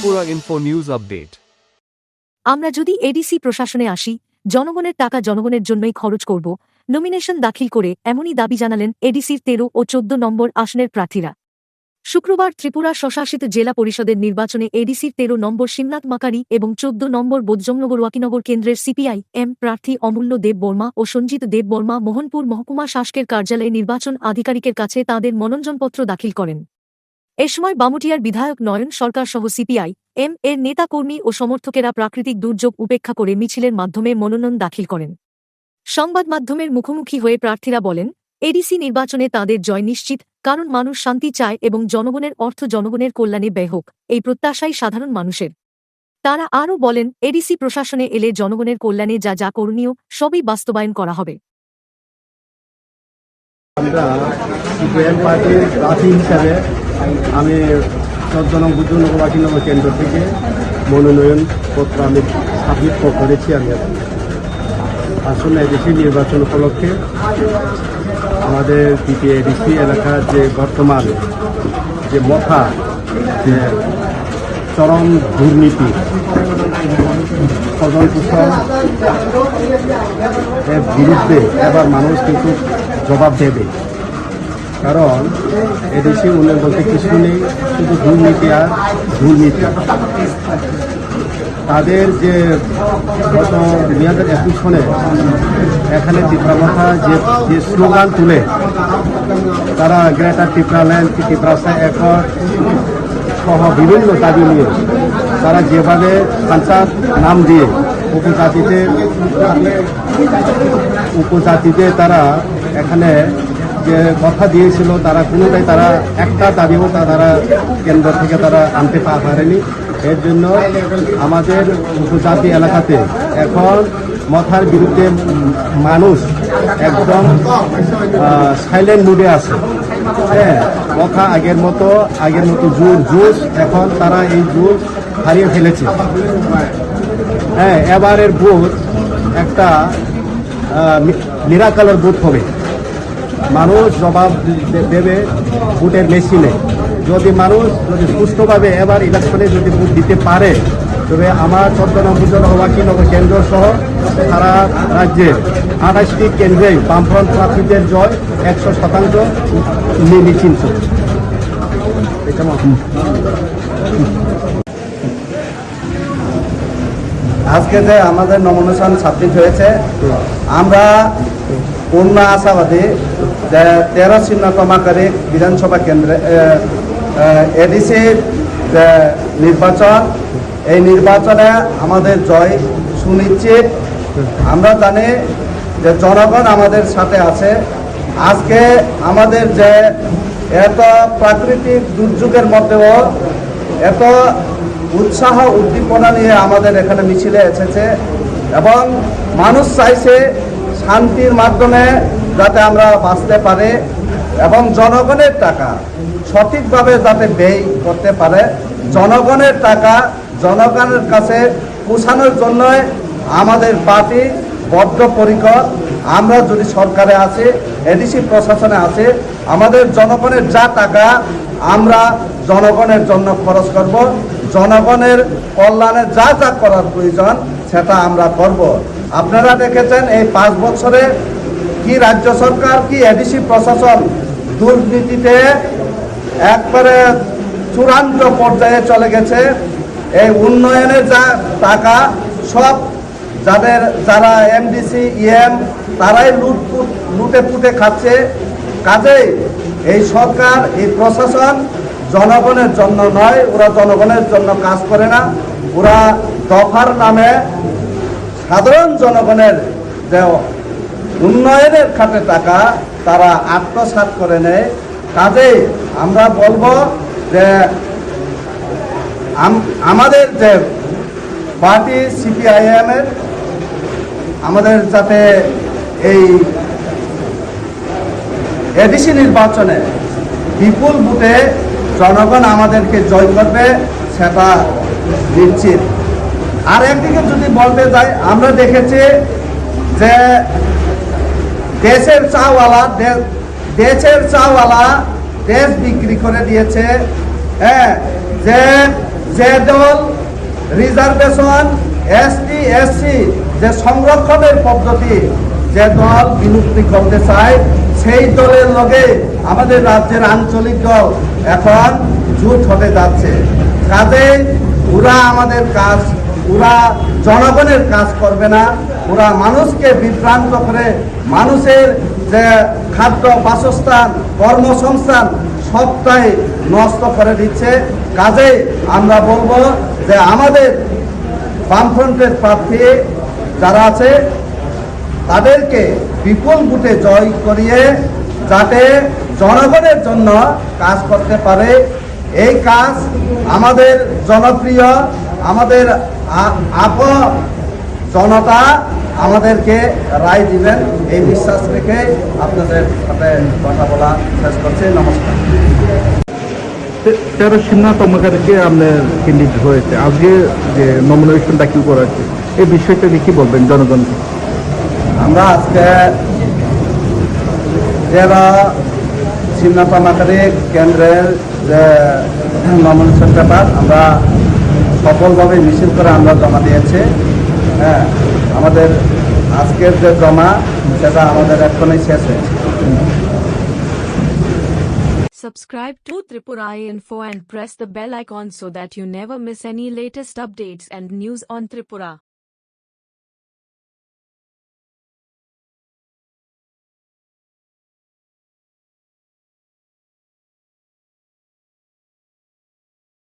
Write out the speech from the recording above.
Tripura info news update. আমরা যদি ADC প্রশাসনে আসি, জনগণের টাকা জনগণের জন্যই খরচ করব, নমিনেশন দাখিল করে এমনই দাবি জানালেন এডিসির 13 ও 14 নম্বর আসনের প্রার্থীরা। শুক্রবার ত্রিপুরা স্বশাসিত জেলা পরিষদের নির্বাচনে এডিসির 13 নম্বর শিবনাথ মাকারি এবং 14 নম্বর বোধজমনগর ওয়াকিনগর কেন্দ্রের সিপিআই-এম প্রার্থী অমূল্য দেব বর্মা ও সঞ্জিত দেব বর্মা মোহনপুর মহকুমা শাসকের কার্যালয়ে নির্বাচন আধিকারিকের কাছে তাঁদের মনোনয়নপত্র দাখিল করেন। এ সময় বামুটিয়ার বিধায়ক নয়ন সরকার সহ সিপিআই-এম এর নেতাকর্মী ও সমর্থকেরা প্রাকৃতিক দুর্যোগ উপেক্ষা করে মিছিলের মাধ্যমে মনোনয়ন দাখিল করেন। সংবাদ মাধ্যমের মুখোমুখি হয়ে প্রার্থীরা বলেন, এডিসি নির্বাচনে তাঁদের জয় নিশ্চিত, কারণ মানুষ শান্তি চায় এবং জনগণের অর্থ জনগণের কল্যাণে ব্যয় হোক, এই প্রত্যাশাই সাধারণ মানুষের। তারা আরও বলেন, এডিসি প্রশাসনে এলে জনগণের কল্যাণে যা যা করণীয় সবই বাস্তবায়ন করা হবে। আমরা সিপিএম পার্টির প্রার্থী হিসাবে আমি 14 নং বোধজমনগর ওয়াকিনগর কেন্দ্র থেকে মনোনয়ন পত্র আমি সাবমিট করেছি। আমি আসলে এডিসি নির্বাচন উপলক্ষে আমাদের এডিসি এলাকার যে বর্তমান যে মথা যে চরম দুর্নীতি ফজল কুশল এর বিরুদ্ধে এবার মানুষ কিন্তু জবাব দেবে, কারণ এদেশে উন্নয়ন বলতে কিছু নেই, শুধু দুর্নীতি আর দুর্নীতি। তাদের যে গত 2021 সনে এখানে ত্রিপুরা যে স্লোগান তুলে তারা গ্রেটার ত্রিপুরাল্যান্ড ত্রিপুরা একর সহ বিভিন্ন দাবি নিয়ে তারা যেভাবে পঞ্চায়েত নাম দিয়ে উপজাতিতে তারা এখানে যে কথা দিয়েছিল তারা কোনোটাই তারা একটা দাবিও তারা কেন্দ্র থেকে তারা আনতে পারেনি। এর জন্য আমাদের উপজাতি এলাকাতে এখন মথার বিরুদ্ধে মানুষ একদম সাইলেন্ট মুডে আছে। হ্যাঁ, মথা আগের মতো জোশ এখন তারা এই জোশ হারিয়ে ফেলেছে। হ্যাঁ, এবারের ভোট একটা মিরাকলের ভোট হবে, মানুষ জবাব দেবে ভোটের মেশিনে। যদি মানুষ সুষ্ঠুভাবে এবার ইলেকশনে যদি ভোট দিতে পারে, তবে আমার 14 নং বোধজমনগর ওয়াকিনগর কেন্দ্র সহ সারা রাজ্যের 28টি কেন্দ্রেই বামফ্রন্ট প্রার্থীদের জয় 100% নিশ্চিন্ত। আজকে যে আমাদের নমিনেশন সাবমিট হয়েছে, আমরা পূর্ণ আশাবাদী যে 13 শিবনাথ মাকারি বিধানসভা কেন্দ্রে এডিসি যে নির্বাচন, এই নির্বাচনে আমাদের জয় সুনিশ্চিত। আমরা জানি যে জনগণ আমাদের সাথে আছে। আজকে আমাদের যে এত প্রাকৃতিক দুর্যোগের মধ্যেও এত উৎসাহ উদ্দীপনা নিয়ে আমাদের এখানে মিছিলে এসেছে এবং মানুষ চাইছে শান্তির মাধ্যমে যাতে আমরা বাঁচতে পারে এবং জনগণের টাকা সঠিকভাবে যাতে ব্যয় করতে পারে, জনগণের টাকা জনগণের কাছে পৌঁছানোর জন্য আমাদের পার্টি বদ্ধপরিকর। আমরা যদি সরকারে আছি, এডিসি প্রশাসনে আছি, আমাদের জনগণের যা টাকা আমরা জনগণের জন্য খরচ করব, জনগণের কল্যাণে যা যা করার প্রয়োজন সেটা আমরা করব। আপনারা দেখেছেন এই 5 বছরে কি রাজ্য সরকার কি এডিসি প্রশাসন দুর্নীতিতে একবারে চূড়ান্ত পর্যায়ে চলে গেছে। এই উন্নয়নের যা টাকা সব যারা এমডিসি ইএম তারাই লুটে পুটে খাচ্ছে। কাজেই এই সরকার এই প্রশাসন জনগণের জন্য নয়, ওরা জনগণের জন্য কাজ করে না, ওরা দফার নামে সাধারণ জনগণের যে উন্নয়নের খাতে টাকা তারা আত্মসাৎ করে নেয়। কাজেই আমরা বলবো যে আমাদের যে পার্টি সিপিআইএম এর আমাদের যাতে এই এডিসি নির্বাচনে বিপুল ভোটে জনগণ আমাদেরকে জয় করবে সেটা নিশ্চিত। আর একদিকে যদি বলতে যাই, আমরা দেখেছি যে দেশের চাওয়ালা দেশ বিক্রি করে দিয়েছে। হ্যাঁ, যে যে দল রিজার্ভেশন এসটি এসসি যে সংরক্ষণের পদ্ধতি যে দল বিলুপ্তি করতে চায় সেই দলের লগে আমাদের রাজ্যের আঞ্চলিক দল এখন জোট হতে যাচ্ছে। কাজে ওরা আমাদের কাজ, ওরা জনগণের কাজ করবে না, ওরা মানুষকে বিভ্রান্ত করে মানুষের যে খাদ্য, বাসস্থান, কর্মসংস্থান সবটাই নষ্ট করে দিচ্ছে। কাজে আমরা বলবো যে আমাদের বামফ্রন্টের প্রার্থী যারা আছে তাদেরকে বিপুল ভোটে জয় করিয়ে যাতে জনগণের জন্য কাজ করতে পারে, এই কাজ আমাদের জনপ্রিয়, আমাদের জনতা আমাদেরকে রায় দিবেন, এই বিশ্বাস রেখে আপনাদের সাথে কথা বলা শেষ করছি। নমস্কার। 13 সিন্না তমাকারকে আপনার ক্যান্ডিডেট হয়েছে, আজকে যে নমিনেশন দাখিল করা হয়েছে এই বিষয়টা কি বলবেন জনগণকে? আমরা আজকে যারা সিন্না তমাকারি কেন্দ্রের যে নমিনেশন পেপার আমরা সফলভাবে মিছিল করে আমরা জমা দিয়েছি। হ্যাঁ, আমাদের আজকের যে জমা সেটা আমাদের এখনই শেষ হয়েছে। Subscribe to Tripura Info and press the bell icon so that you never miss any latest updates and news on Tripura.